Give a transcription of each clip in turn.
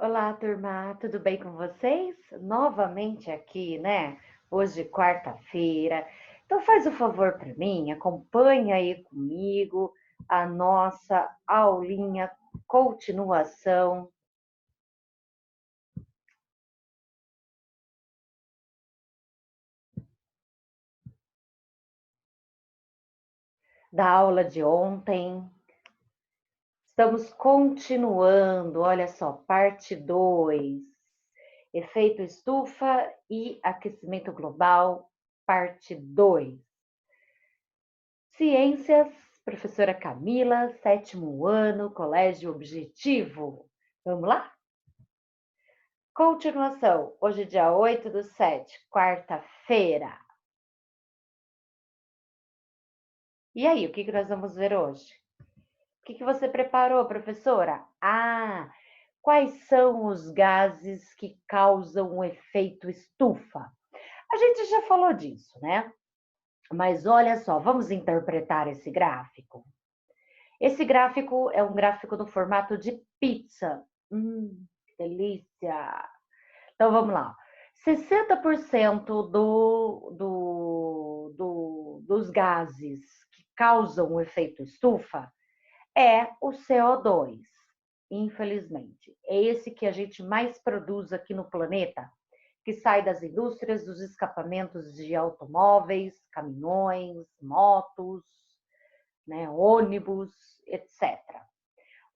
Olá, turma, tudo bem com vocês? Novamente aqui, né? Hoje, quarta-feira. Então, faz o favor para mim, acompanha aí comigo a nossa aulinha continuação da aula de ontem. Estamos continuando, olha só, parte 2, efeito estufa e aquecimento global, parte 2. Ciências, professora Camila, 7º ano, Colégio Objetivo. Vamos lá? Continuação, hoje dia 8/7, quarta-feira. E aí, o que nós vamos ver hoje? O que você preparou, professora? Quais são os gases que causam o efeito estufa? A gente já falou disso, né? Mas olha só, vamos interpretar esse gráfico. Esse gráfico é um gráfico no formato de pizza. Que delícia! Então vamos lá. 60% dos gases que causam o efeito estufa é o CO2, infelizmente. É esse que a gente mais produz aqui no planeta, que sai das indústrias, dos escapamentos de automóveis, caminhões, motos, né, ônibus, etc.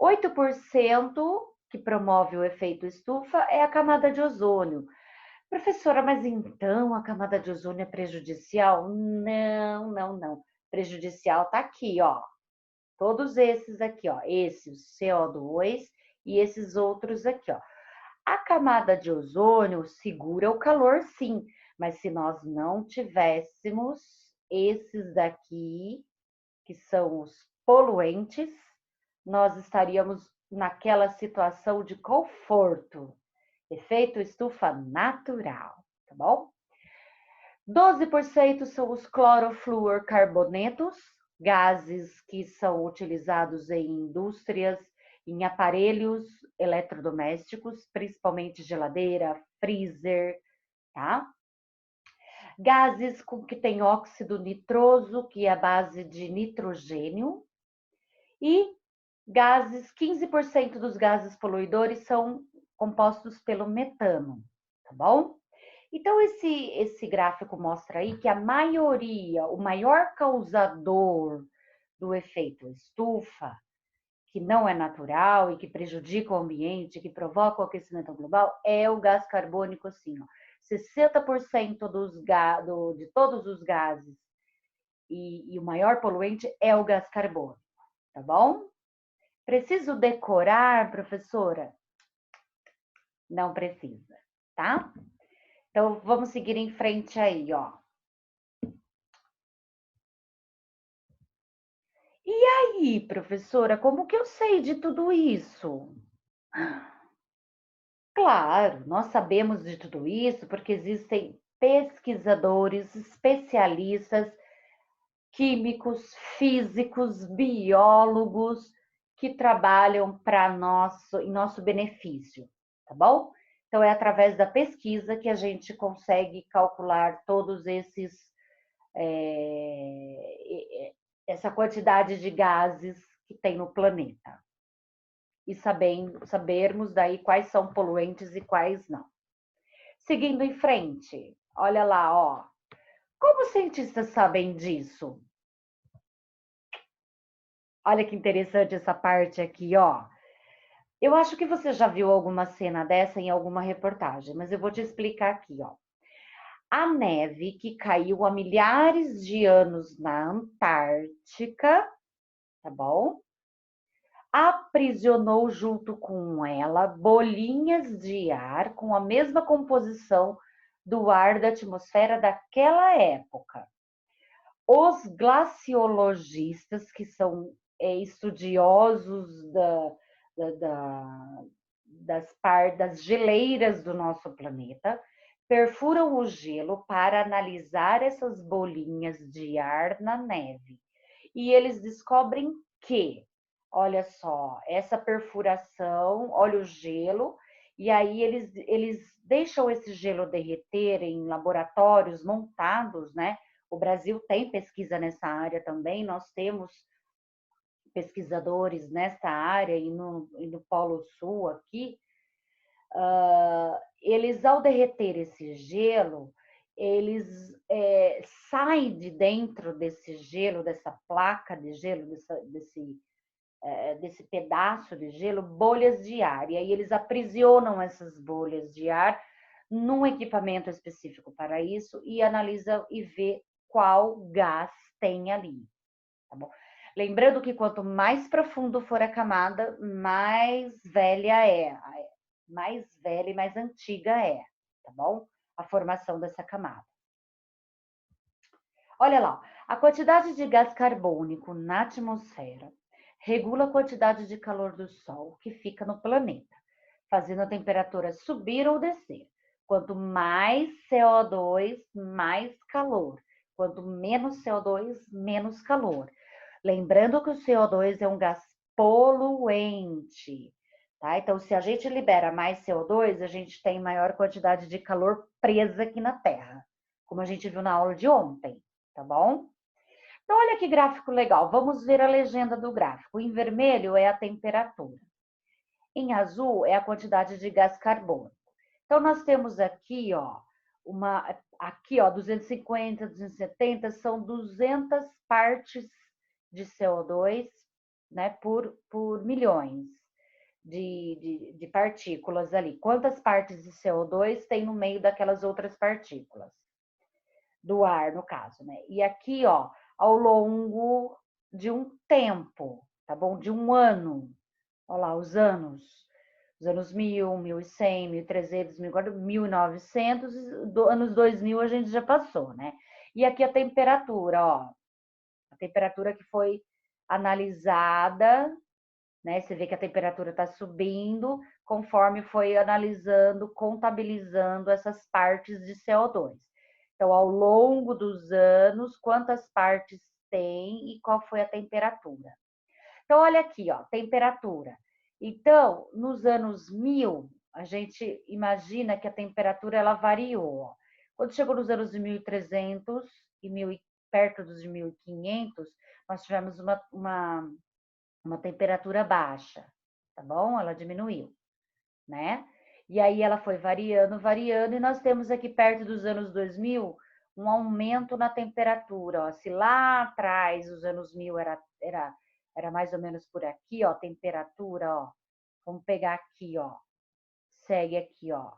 8% que promove o efeito estufa é a camada de ozônio. Professora, mas então a camada de ozônio é prejudicial? Não, não, não. Prejudicial está aqui, ó. Todos esses aqui, ó. Esse, o CO2 e esses outros aqui, ó. A camada de ozônio segura o calor, sim, mas se nós não tivéssemos esses daqui, que são os poluentes, nós estaríamos naquela situação de conforto. Efeito estufa natural, tá bom? 12% são os clorofluorcarbonetos, gases que são utilizados em indústrias, em aparelhos eletrodomésticos, principalmente geladeira, freezer, tá? Gases que tem óxido nitroso, que é a base de nitrogênio, e gases, 15% dos gases poluidores são compostos pelo metano, tá bom? Então, esse gráfico mostra aí que a maioria, o maior causador do efeito estufa, que não é natural e que prejudica o ambiente, que provoca o aquecimento global, é o gás carbônico, assim, ó. 60% de todos os gases e o maior poluente é o gás carbônico, tá bom? Preciso decorar, professora? Não precisa, tá? Então, vamos seguir em frente aí, ó. E aí, professora, como que eu sei de tudo isso? Claro, nós sabemos de tudo isso porque existem pesquisadores, especialistas, químicos, físicos, biólogos que trabalham em nosso benefício, tá bom? Então, é através da pesquisa que a gente consegue calcular todos essa quantidade de gases que tem no planeta. E sabermos daí quais são poluentes e quais não. Seguindo em frente, olha lá, ó. Como os cientistas sabem disso? Olha que interessante essa parte aqui, ó. Eu acho que você já viu alguma cena dessa em alguma reportagem, mas eu vou te explicar aqui, ó. A neve que caiu há milhares de anos na Antártica, tá bom? Aprisionou junto com ela bolinhas de ar com a mesma composição do ar da atmosfera daquela época. Os glaciologistas, que são estudiosos das geleiras do nosso planeta, perfuram o gelo para analisar essas bolinhas de ar na neve. E eles descobrem que, olha só, essa perfuração, olha o gelo, E aí eles deixam esse gelo derreter em laboratórios montados, né? O Brasil tem pesquisa nessa área também, nós temos pesquisadores nessa área e no Polo Sul aqui. Eles, ao derreter esse gelo, eles saem de dentro desse gelo, dessa placa de gelo, desse pedaço de gelo, bolhas de ar. E aí eles aprisionam essas bolhas de ar num equipamento específico para isso e analisa e vê qual gás tem ali, tá bom? Lembrando que quanto mais profundo for a camada, mais velha e mais antiga é, tá bom? A formação dessa camada. Olha lá, a quantidade de gás carbônico na atmosfera regula a quantidade de calor do Sol que fica no planeta, fazendo a temperatura subir ou descer. Quanto mais CO2, mais calor. Quanto menos CO2, menos calor. Lembrando que o CO2 é um gás poluente, tá? Então, se a gente libera mais CO2, a gente tem maior quantidade de calor presa aqui na Terra, como a gente viu na aula de ontem, tá bom? Então, olha que gráfico legal. Vamos ver a legenda do gráfico. Em vermelho é a temperatura. Em azul é a quantidade de gás carbônico. Então, nós temos aqui, ó, aqui, ó, 250, 270, são 200 partes de CO2, né, por milhões de partículas ali. Quantas partes de CO2 tem no meio daquelas outras partículas? Do ar, no caso, né? E aqui, ó, ao longo de um tempo, tá bom? De um ano. Olha lá, os anos 1000, 1100, 1300, 1900, anos 2000 a gente já passou, né? E aqui a temperatura, ó. A temperatura que foi analisada, né? Você vê que a temperatura está subindo conforme foi analisando, contabilizando essas partes de CO2. Então, ao longo dos anos, quantas partes tem e qual foi a temperatura. Então, olha aqui, ó, temperatura. Então, nos anos 1000, a gente imagina que a temperatura ela variou. Ó. Quando chegou nos anos de 1300 e perto dos 1500, nós tivemos uma temperatura baixa, tá bom? Ela diminuiu, né? E aí ela foi variando, variando, e nós temos aqui perto dos anos 2000 um aumento na temperatura. Ó. Se lá atrás, os anos 1000 era mais ou menos por aqui, ó, temperatura, ó. Vamos pegar aqui, ó. Segue aqui, ó.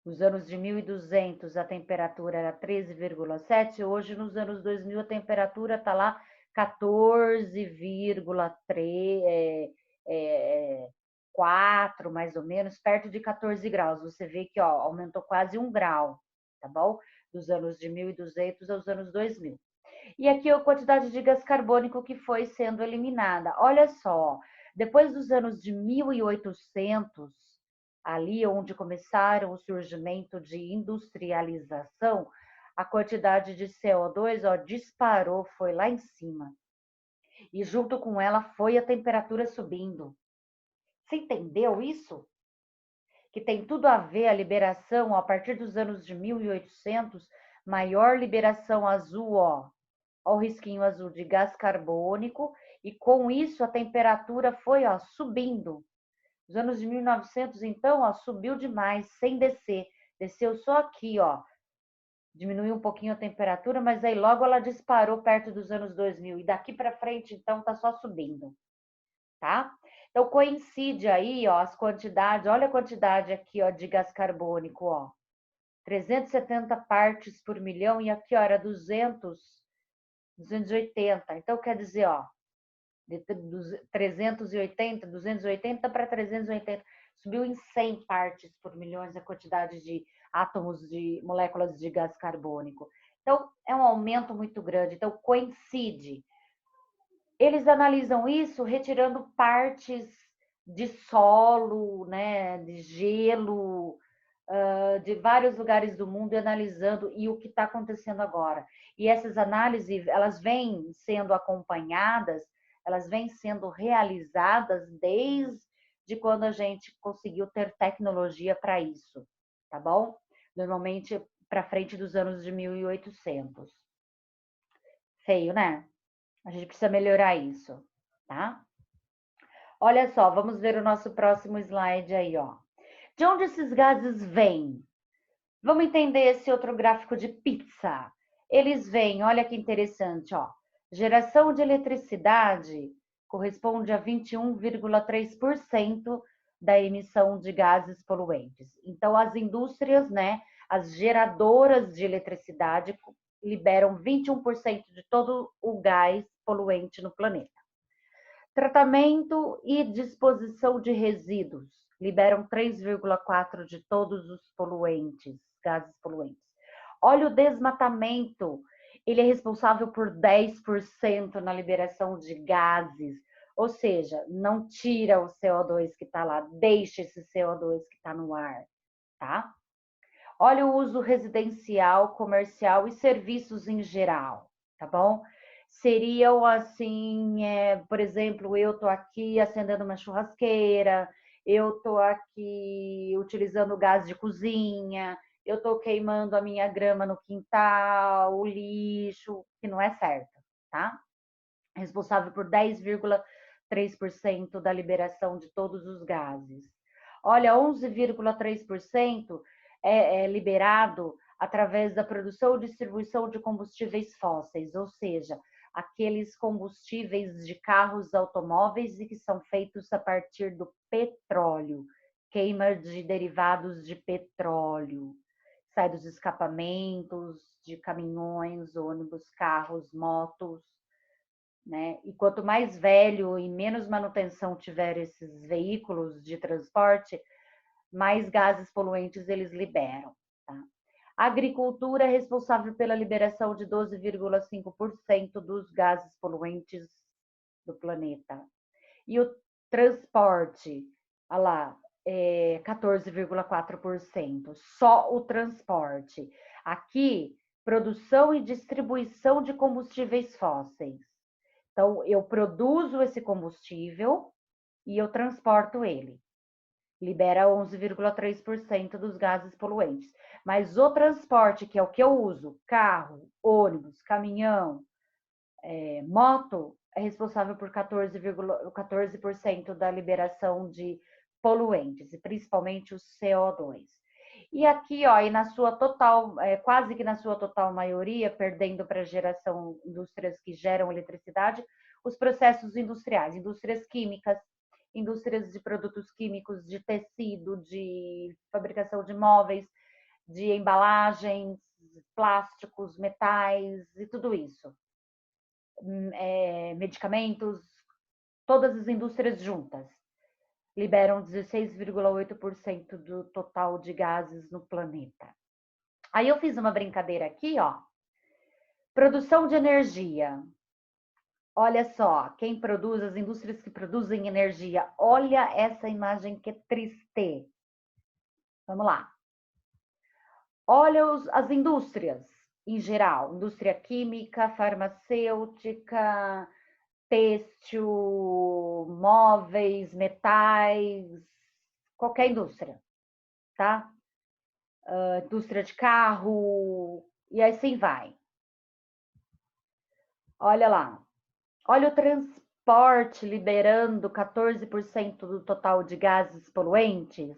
Nos anos de 1200 a temperatura era 13,7, hoje nos anos 2000 a temperatura está lá 14,3, 4 mais ou menos, perto de 14 graus. Você vê que ó, aumentou quase 1 grau, tá bom? Dos anos de 1200 aos anos 2000. E aqui a quantidade de gás carbônico que foi sendo eliminada. Olha só, depois dos anos de 1800, ali onde começaram o surgimento de industrialização, a quantidade de CO2 ó, disparou, foi lá em cima. E junto com ela foi a temperatura subindo. Você entendeu isso? Que tem tudo a ver a liberação, ó, a partir dos anos de 1800, maior liberação azul, ó, o risquinho azul de gás carbônico, e com isso a temperatura foi ó, subindo. Nos anos de 1900, então, ó, subiu demais, sem descer. Desceu só aqui, ó. Diminuiu um pouquinho a temperatura, mas aí logo ela disparou perto dos anos 2000. E daqui para frente, então, tá só subindo, tá? Então, coincide aí, ó, as quantidades. Olha a quantidade aqui, ó, de gás carbônico, ó. 370 partes por milhão, e aqui, ó, era 280. Então, quer dizer, ó, de 380, 280 para 380, subiu em 100 partes por milhões a quantidade de átomos de moléculas de gás carbônico. Então, é um aumento muito grande. Então, coincide. Eles analisam isso retirando partes de solo, né, de gelo, de vários lugares do mundo e analisando e o que está acontecendo agora. E essas análises, elas vêm sendo acompanhadas, elas vêm sendo realizadas desde de quando a gente conseguiu ter tecnologia para isso, tá bom? Normalmente para frente dos anos de 1800. Feio, né? A gente precisa melhorar isso, tá? Olha só, vamos ver o nosso próximo slide aí, ó. De onde esses gases vêm? Vamos entender esse outro gráfico de pizza. Eles vêm, olha que interessante, ó. Geração de eletricidade corresponde a 21,3% da emissão de gases poluentes. Então, as indústrias, né, as geradoras de eletricidade liberam 21% de todo o gás poluente no planeta. Tratamento e disposição de resíduos liberam 3,4% de todos os poluentes, gases poluentes. Olha o desmatamento, ele é responsável por 10% na liberação de gases, ou seja, não tira o CO2 que está lá, deixa esse CO2 que está no ar, tá? Olha o uso residencial, comercial e serviços em geral, tá bom? Seriam assim, por exemplo, eu tô aqui acendendo uma churrasqueira, eu tô aqui utilizando gás de cozinha, eu tô queimando a minha grama no quintal, o lixo, que não é certo, tá? Responsável por 10,3% da liberação de todos os gases. Olha, 11,3% é liberado através da produção e distribuição de combustíveis fósseis, ou seja, aqueles combustíveis de carros automóveis e que são feitos a partir do petróleo, queima de derivados de petróleo, sai dos escapamentos de caminhões, ônibus, carros, motos, né? E quanto mais velho e menos manutenção tiver esses veículos de transporte, mais gases poluentes eles liberam, tá? A agricultura é responsável pela liberação de 12,5% dos gases poluentes do planeta. E o transporte, olha lá, 14,4%. Só o transporte. Aqui, produção e distribuição de combustíveis fósseis. Então, eu produzo esse combustível e eu transporto ele. Libera 11,3% dos gases poluentes. Mas o transporte, que é o que eu uso, carro, ônibus, caminhão, moto, é responsável por 14% da liberação de poluentes, e principalmente o CO2. E aqui, ó, e na sua total, quase que na sua total maioria, perdendo para a geração, indústrias que geram eletricidade, os processos industriais, indústrias químicas, indústrias de produtos químicos, de tecido, de fabricação de móveis, de embalagens, plásticos, metais e tudo isso. Medicamentos, todas as indústrias juntas liberam 16,8% do total de gases no planeta. Aí eu fiz uma brincadeira aqui, ó. Produção de energia. Olha só, quem produz, as indústrias que produzem energia. Olha essa imagem que triste. Vamos lá. Olha as indústrias em geral, indústria química, farmacêutica, têxtil, móveis, metais, qualquer indústria, tá? Indústria de carro, e assim vai. Olha lá. Olha o transporte liberando 14% do total de gases poluentes.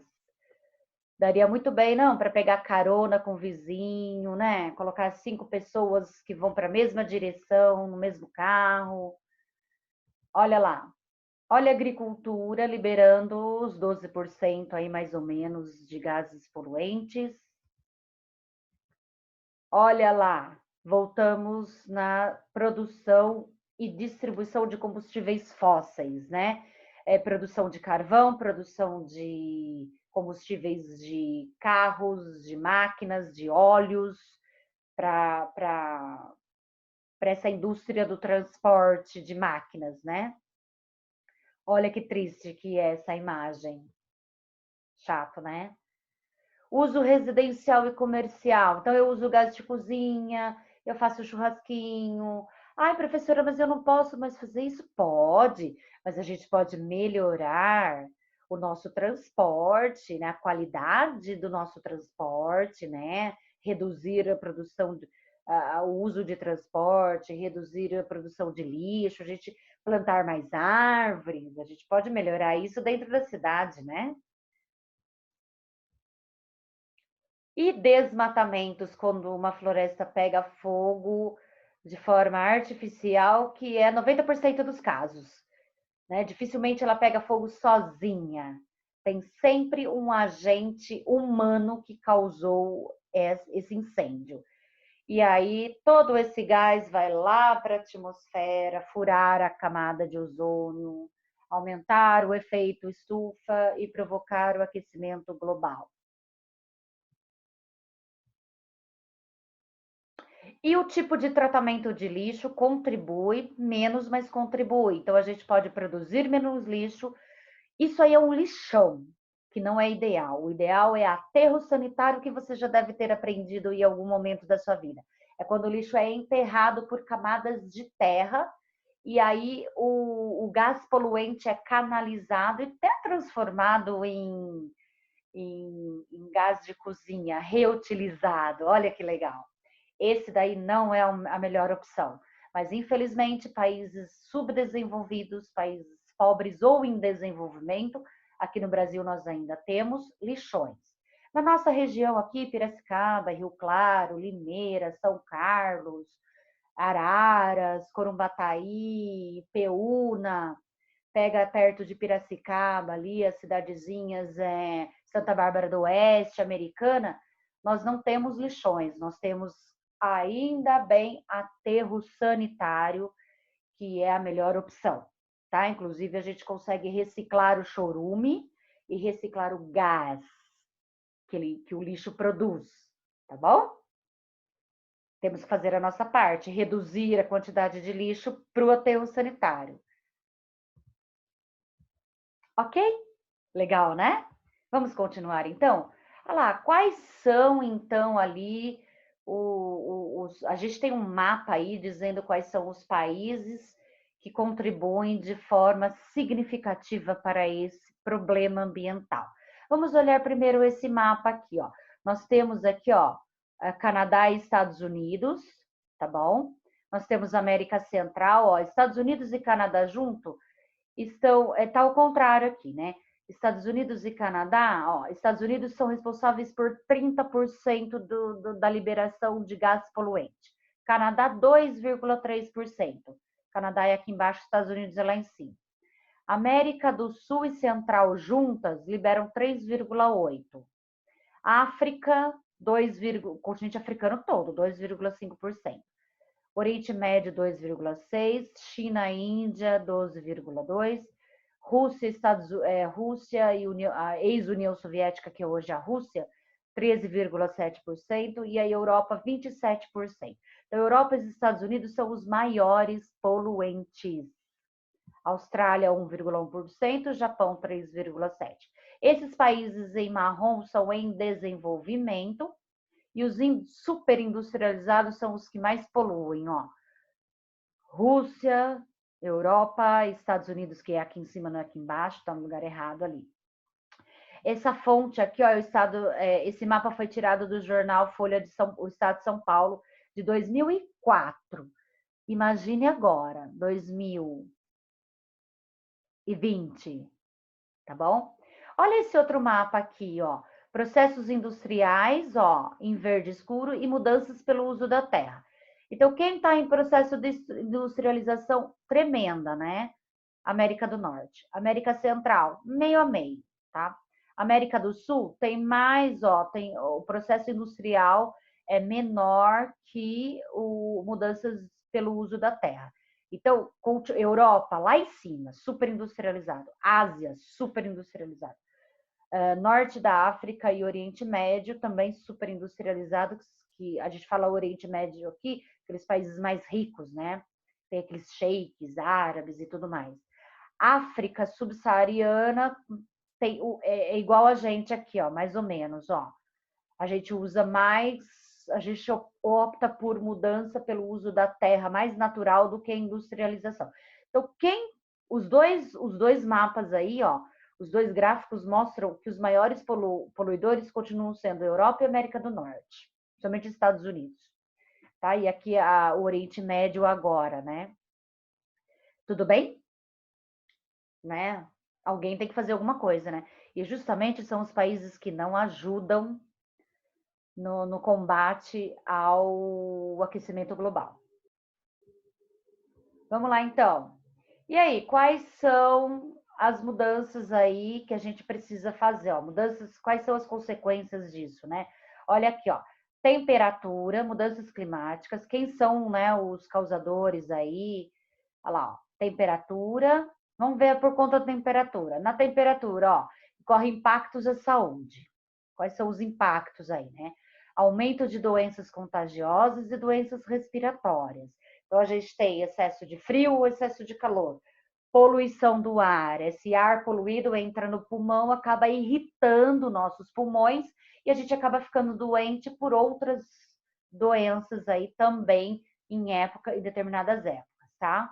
Daria muito bem, não, para pegar carona com o vizinho, né? Colocar 5 pessoas que vão para a mesma direção, no mesmo carro. Olha lá. Olha a agricultura liberando os 12% aí mais ou menos de gases poluentes. Olha lá, voltamos na produção e distribuição de combustíveis fósseis, né? Produção de carvão, produção de combustíveis de carros, de máquinas, de óleos, para essa indústria do transporte de máquinas, né? Olha que triste que é essa imagem. Chato, né? Uso residencial e comercial. Então, eu uso gás de cozinha, eu faço churrasquinho. Ai, professora, mas eu não posso mais fazer isso? Pode, mas a gente pode melhorar o nosso transporte, né, a qualidade do nosso transporte, né, reduzir a produção, o uso de transporte, reduzir a produção de lixo, a gente plantar mais árvores, a gente pode melhorar isso dentro da cidade, né? E desmatamentos, quando uma floresta pega fogo de forma artificial, que é 90% dos casos, né? Dificilmente ela pega fogo sozinha. Tem sempre um agente humano que causou esse incêndio. E aí todo esse gás vai lá para a atmosfera, furar a camada de ozônio, aumentar o efeito estufa e provocar o aquecimento global. E o tipo de tratamento de lixo contribui menos, mas contribui. Então a gente pode produzir menos lixo. Isso aí é um lixão, que não é ideal. O ideal é aterro sanitário, que você já deve ter aprendido em algum momento da sua vida. É quando o lixo é enterrado por camadas de terra e aí o gás poluente é canalizado e até transformado em gás de cozinha reutilizado. Olha que legal. Esse daí não é a melhor opção. Mas, infelizmente, países subdesenvolvidos, países pobres ou em desenvolvimento, aqui no Brasil nós ainda temos lixões. Na nossa região aqui, Piracicaba, Rio Claro, Limeira, São Carlos, Araras, Corumbataí, Peúna, pega perto de Piracicaba, ali as cidadezinhas Santa Bárbara do Oeste, Americana, nós não temos lixões, nós temos ainda bem aterro sanitário, que é a melhor opção, tá? Inclusive a gente consegue reciclar o chorume e reciclar o gás que o lixo produz, tá bom? Temos que fazer a nossa parte, reduzir a quantidade de lixo para o aterro sanitário. Ok? Legal, né? Vamos continuar então? Olha lá, quais são então ali a gente tem um mapa aí dizendo quais são os países que contribuem de forma significativa para esse problema ambiental. Vamos olhar primeiro esse mapa aqui, ó. Nós temos aqui, ó, Canadá e Estados Unidos, tá bom? Nós temos América Central, ó, Estados Unidos e Canadá junto estão, tá ao contrário aqui, né? Estados Unidos e Canadá, ó, Estados Unidos são responsáveis por 30% da liberação de gás poluente. Canadá, 2,3%. Canadá é aqui embaixo, Estados Unidos é lá em cima. América do Sul e Central juntas liberam 3,8%. África, 2, continente africano todo, 2,5%. Oriente Médio, 2,6%. China e Índia, 12,2%. Rússia e a ex-União Soviética, que é hoje a Rússia, 13,7%, e a Europa, 27%. Então, a Europa e os Estados Unidos são os maiores poluentes. Austrália, 1,1%, Japão, 3,7%. Esses países em marrom são em desenvolvimento e os superindustrializados são os que mais poluem, ó. Rússia, Europa, Estados Unidos, que é aqui em cima, não é aqui embaixo, está no lugar errado ali. Essa fonte aqui, ó, esse mapa foi tirado do jornal Folha de o Estado de São Paulo, de 2004. Imagine agora, 2020, tá bom? Olha esse outro mapa aqui, ó. Processos industriais, ó, em verde escuro, e mudanças pelo uso da terra. Então, quem está em processo de industrialização tremenda, né? América do Norte. América Central, meio a meio, tá? América do Sul tem mais, ó, tem o processo industrial é menor que mudanças pelo uso da terra. Então, Europa lá em cima, super industrializado. Ásia, super industrializado. Norte da África e Oriente Médio também super industrializados, que a gente fala Oriente Médio aqui, aqueles países mais ricos, né? Tem aqueles sheiks árabes e tudo mais. África subsaariana é igual a gente aqui, ó, mais ou menos, ó. A gente usa mais, a gente opta por mudança pelo uso da terra mais natural do que a industrialização. Então, os dois mapas aí, ó, Os dois gráficos mostram que os maiores poluidores continuam sendo Europa e América do Norte, somente Estados Unidos. Tá? E aqui o Oriente Médio agora, né? Tudo bem? Né? Alguém tem que fazer alguma coisa, né? E justamente são os países que não ajudam no combate ao aquecimento global. Vamos lá, então. E aí, quais são as mudanças aí que a gente precisa fazer? Ó, mudanças, quais são as consequências disso, né? Olha aqui, ó. Temperatura, mudanças climáticas, quem são, né, os causadores aí? Olha lá, ó. Temperatura, vamos ver por conta da temperatura. Na temperatura, ó, corre impactos à saúde. Quais são os impactos aí, né? Aumento de doenças contagiosas e doenças respiratórias. Então, a gente tem excesso de frio ou excesso de calor. Poluição do ar. Esse ar poluído entra no pulmão, acaba irritando nossos pulmões e a gente acaba ficando doente por outras doenças aí também em determinadas épocas, tá?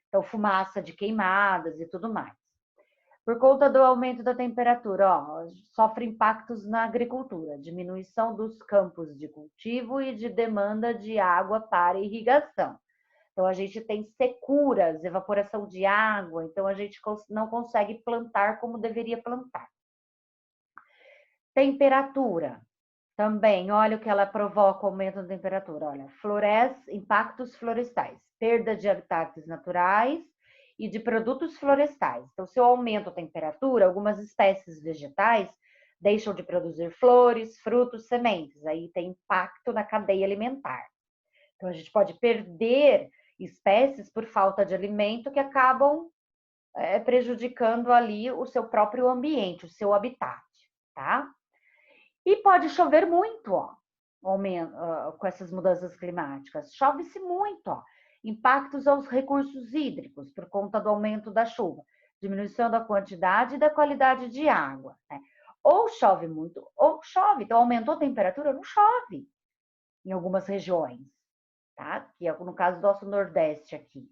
Então, fumaça de queimadas e tudo mais. Por conta do aumento da temperatura, ó, sofre impactos na agricultura, diminuição dos campos de cultivo e de demanda de água para irrigação. Então, a gente tem securas, evaporação de água, então a gente não consegue plantar como deveria plantar. Temperatura. Também, olha o que ela provoca, o aumento da temperatura. Olha, impactos florestais, perda de habitats naturais e de produtos florestais. Então, se eu aumento a temperatura, algumas espécies vegetais deixam de produzir flores, frutos, sementes. Aí tem impacto na cadeia alimentar. Então, a gente pode perder espécies por falta de alimento que acabam prejudicando ali o seu próprio ambiente, o seu habitat, tá? E pode chover muito, ó, com essas mudanças climáticas. Chove-se muito, ó. Impactos aos recursos hídricos por conta do aumento da chuva, diminuição da quantidade e da qualidade de água, né? Ou chove muito, ou chove. Então, aumentou a temperatura, não chove em algumas regiões, tá? Que é no caso do nosso Nordeste aqui.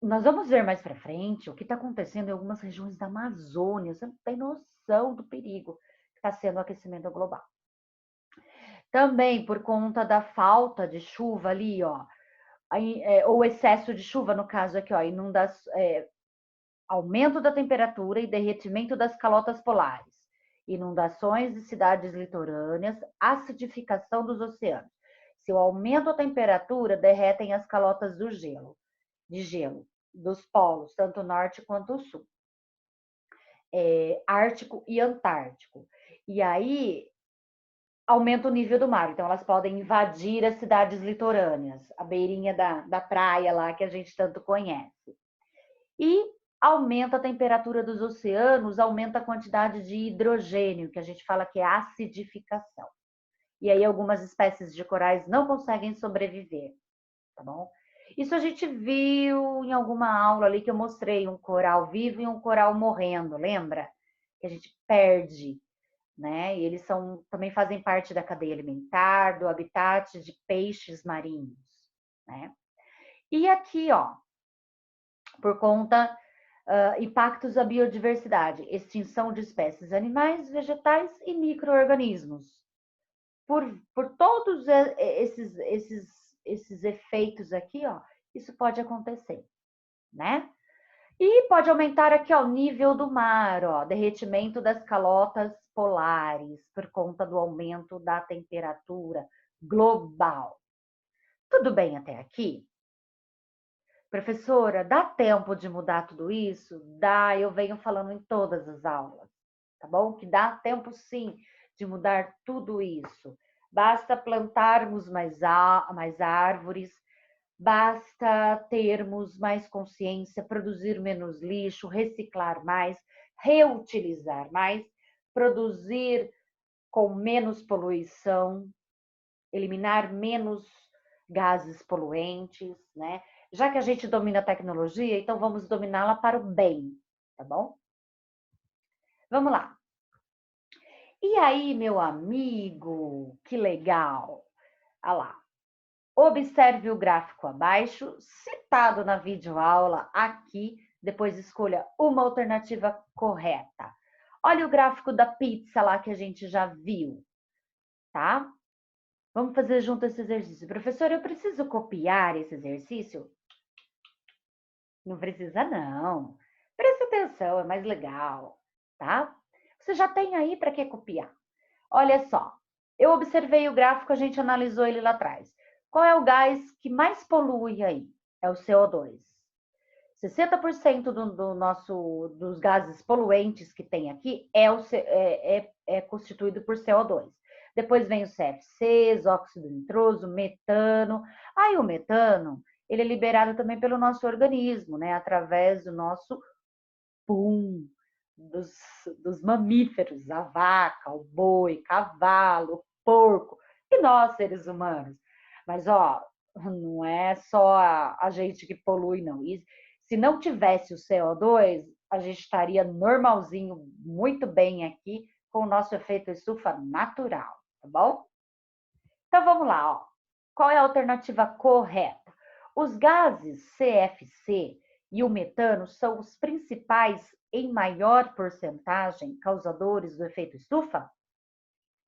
Nós vamos ver mais para frente o que está acontecendo em algumas regiões da Amazônia. Você não tem noção do perigo que está sendo o aquecimento global. Também por conta da falta de chuva ali, ó, ou excesso de chuva, no caso aqui, ó, aumento da temperatura e derretimento das calotas polares, inundações de cidades litorâneas, acidificação dos oceanos. Se eu aumento a temperatura, derretem as calotas de gelo dos polos, tanto norte quanto sul, Ártico e Antártico. E aí aumenta o nível do mar, então elas podem invadir as cidades litorâneas, a beirinha da praia lá que a gente tanto conhece. E aumenta a temperatura dos oceanos, aumenta a quantidade de hidrogênio, que a gente fala que é acidificação. E aí algumas espécies de corais não conseguem sobreviver, tá bom? Isso a gente viu em alguma aula ali que eu mostrei um coral vivo e um coral morrendo, lembra? Que a gente perde, né? E eles também fazem parte da cadeia alimentar, do habitat de peixes marinhos, né? E aqui, ó, por conta impactos à biodiversidade, extinção de espécies animais, vegetais e micro-organismos. Por todos esses efeitos aqui, ó, isso pode acontecer, né? E pode aumentar aqui, ó, o nível do mar, ó, derretimento das calotas polares por conta do aumento da temperatura global. Tudo bem até aqui? Professora, dá tempo de mudar tudo isso? Dá, eu venho falando em todas as aulas, tá bom? Que dá tempo sim de mudar tudo isso. Basta plantarmos mais árvores, basta termos mais consciência, produzir menos lixo, reciclar mais, reutilizar mais, produzir com menos poluição, eliminar menos gases poluentes, né? Já que a gente domina a tecnologia, então vamos dominá-la para o bem, tá bom? Vamos lá. E aí, meu amigo, que legal! Olha lá. Observe o gráfico abaixo, citado na videoaula aqui Depois escolha uma alternativa correta. Olha o gráfico da pizza lá que a gente já viu, tá? Vamos fazer junto esse exercício. Professor, eu preciso copiar esse exercício? Não precisa, não. Presta atenção, é mais legal, tá? Você já tem aí para que copiar. Olha só, eu observei o gráfico, a gente analisou ele lá atrás. Qual é o gás que mais polui aí? É o CO2. 60% dos gases poluentes que tem aqui é constituído por CO2. Depois vem o CFCs, óxido nitroso, metano. Aí o metano, ele é liberado também pelo nosso organismo, né? Através do nosso pum, dos mamíferos, a vaca, o boi, cavalo, o porco e nós, seres humanos. Mas, ó, não é só a gente que polui, não. E se não tivesse o CO2, a gente estaria normalzinho, muito bem aqui, com o nosso efeito estufa natural, tá bom? Então, vamos lá, ó. Qual é a alternativa correta? Os gases CFC e o metano são os principais, em maior porcentagem, causadores do efeito estufa?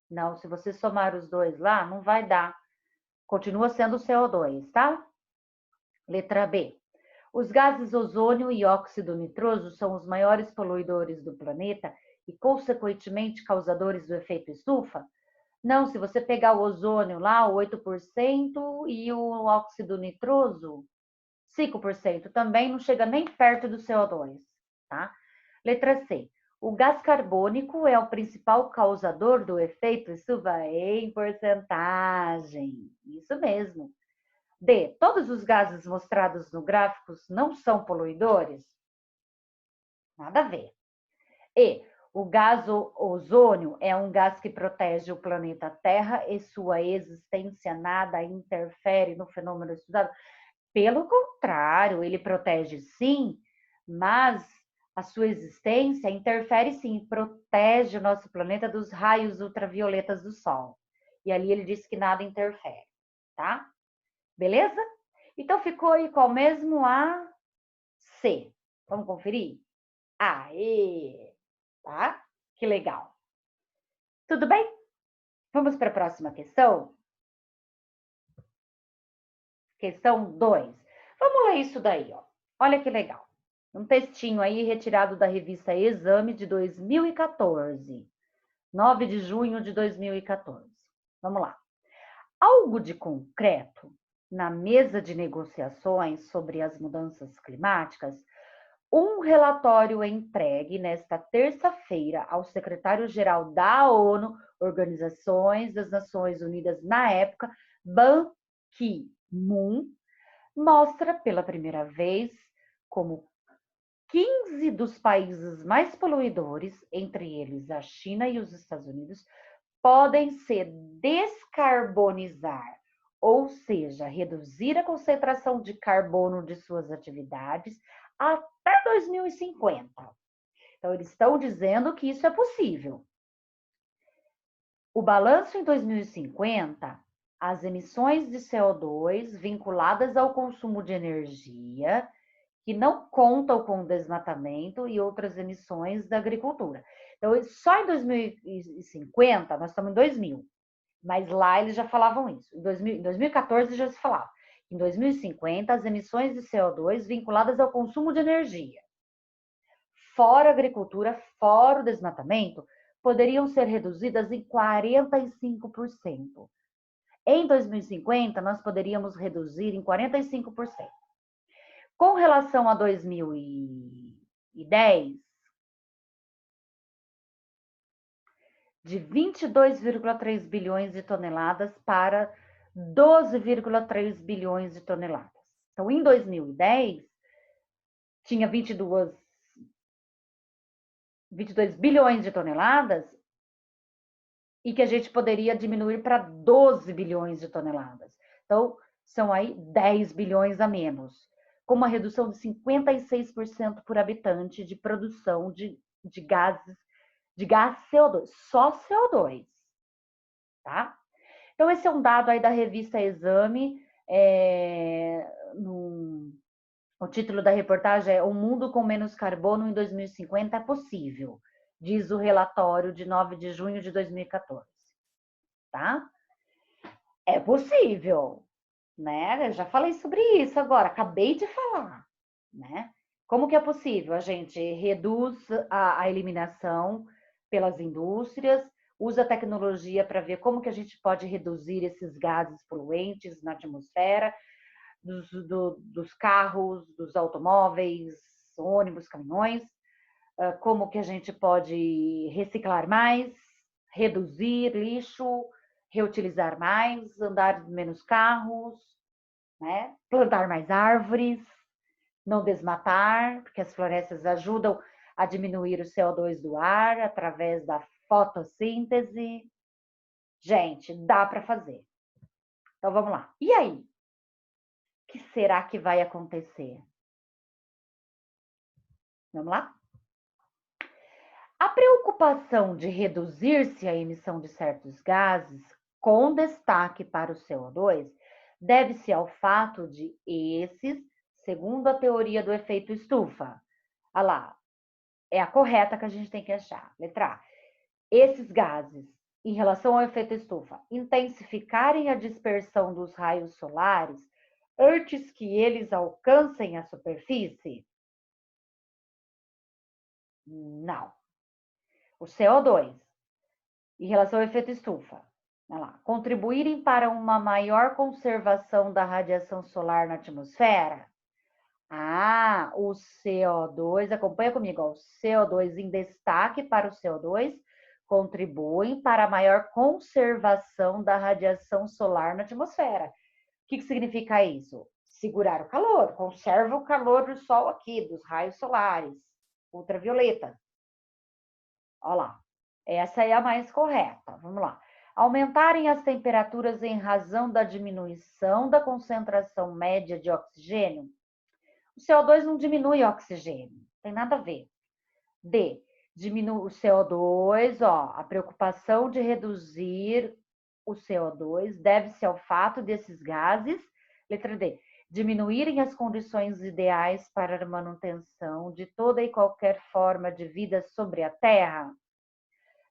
Não, se você somar os dois lá, não vai dar. Continua sendo o CO2, tá? Letra B. Os gases ozônio e óxido nitroso são os maiores poluidores do planeta e, consequentemente, causadores do efeito estufa? Não, se você pegar o ozônio lá, 8%, e o óxido nitroso, 5%, também não chega nem perto do CO2, tá? Letra C. O gás carbônico é o principal causador do efeito estufa em porcentagem. Isso mesmo. D. Todos os gases mostrados no gráfico não são poluidores? Nada a ver. E. O gás ozônio é um gás que protege o planeta Terra e sua existência nada interfere no fenômeno estudado. Pelo contrário, ele protege sim, mas a sua existência interfere sim, protege o nosso planeta dos raios ultravioletas do Sol. E ali ele disse que nada interfere, tá? Beleza? Então ficou aí qual mesmo? A C. Vamos conferir? Aê! Tá? Que legal. Tudo bem? Vamos para a próxima questão? Questão 2. Vamos ler isso daí, ó. Olha que legal. Um textinho aí retirado da revista Exame de 2014. 9 de junho de 2014. Vamos lá. Algo de concreto na mesa de negociações sobre as mudanças climáticas, um relatório é entregue nesta terça-feira ao secretário-geral da ONU, Organizações das Nações Unidas na época, Ban Ki-moon, mostra pela primeira vez como 15 dos países mais poluidores, entre eles a China e os Estados Unidos, podem se descarbonizar, ou seja, reduzir a concentração de carbono de suas atividades até 2050. Então, eles estão dizendo que isso é possível. O balanço em 2050, as emissões de CO2 vinculadas ao consumo de energia, que não contam com o desmatamento e outras emissões da agricultura. Então, só em 2050, nós estamos em 2000, mas lá eles já falavam isso. Em 2014 já se falava. Em 2050, as emissões de CO2 vinculadas ao consumo de energia, fora a agricultura, fora o desmatamento, poderiam ser reduzidas em 45%. Em 2050, nós poderíamos reduzir em 45%. Com relação a 2010, de 22,3 bilhões de toneladas para 12,3 bilhões de toneladas. Então, em 2010, tinha 22 bilhões de toneladas e que a gente poderia diminuir para 12 bilhões de toneladas. Então, são aí 10 bilhões a menos, com uma redução de 56% por habitante de produção de gás CO2, só CO2, tá? Então, esse é um dado aí da revista Exame, O título da reportagem é "Um mundo com menos carbono em 2050 é possível", diz o relatório de 9 de junho de 2014. Tá? É possível, né? Eu já falei sobre isso agora, acabei de falar, né? Como que é possível? A gente reduz a eliminação pelas indústrias, usa a tecnologia para ver como que a gente pode reduzir esses gases poluentes na atmosfera, dos carros, dos automóveis, ônibus, caminhões, como que a gente pode reciclar mais, reduzir lixo, reutilizar mais, andar menos carros, né? Plantar mais árvores, não desmatar, porque as florestas ajudam a diminuir o CO2 do ar através da fotossíntese. Gente, dá para fazer. Então vamos lá. E aí? O que será que vai acontecer? Vamos lá? A preocupação de reduzir-se a emissão de certos gases, com destaque para o CO2, deve-se ao fato de esses, segundo a teoria do efeito estufa, olha lá, é a correta que a gente tem que achar. Letra A. Esses gases, em relação ao efeito estufa, intensificarem a dispersão dos raios solares antes que eles alcancem a superfície? Não. O CO2, em relação ao efeito estufa, olha lá, contribuírem para uma maior conservação da radiação solar na atmosfera? Ah, o CO2, acompanha comigo, ó, o CO2 em destaque para o CO2 contribuem para a maior conservação da radiação solar na atmosfera. O que significa isso? Segurar o calor, conserva o calor do sol aqui, dos raios solares, ultravioleta. Olha lá, essa é a mais correta. Vamos lá. Aumentarem as temperaturas em razão da diminuição da concentração média de oxigênio? O CO2 não diminui o oxigênio, tem nada a ver. D. Diminui o CO2, ó, a preocupação de reduzir o CO2 deve-se ao fato desses gases, letra D, diminuírem as condições ideais para a manutenção de toda e qualquer forma de vida sobre a Terra.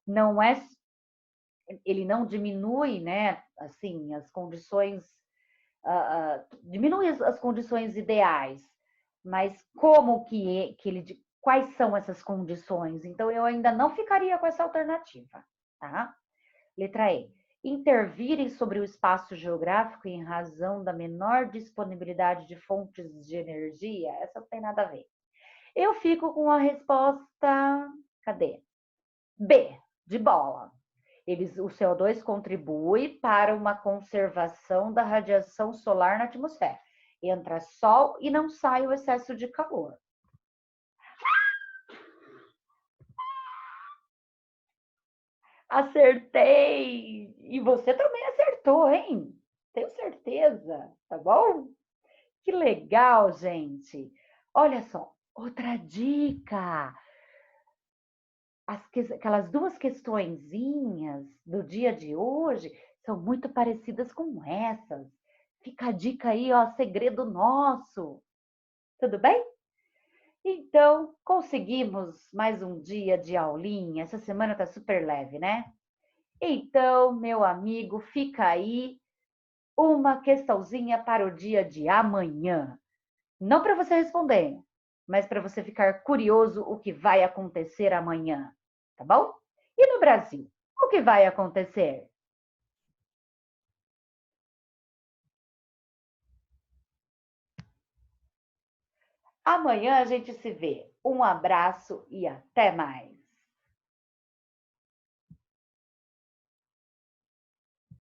Não é, ele não diminui, né, assim, as condições, diminui as condições ideais, mas como que ele, quais são essas condições? Então, eu ainda não ficaria com essa alternativa, tá? Letra E. Intervirem sobre o espaço geográfico em razão da menor disponibilidade de fontes de energia? Essa não tem nada a ver. Eu fico com a resposta, cadê? B, de bola. O CO2 contribui para uma conservação da radiação solar na atmosfera. Entra sol e não sai o excesso de calor. Acertei! E você também acertou, hein? Tenho certeza, tá bom? Que legal, gente! Olha só, outra dica. Aquelas duas questõezinhas do dia de hoje são muito parecidas com essas. Fica a dica aí, ó, segredo nosso. Tudo bem? Então, conseguimos mais um dia de aulinha. Essa semana tá super leve, né? Então, meu amigo, fica aí uma questãozinha para o dia de amanhã. Não para você responder, mas para você ficar curioso o que vai acontecer amanhã, tá bom? E no Brasil, o que vai acontecer? Amanhã a gente se vê. Um abraço e até mais.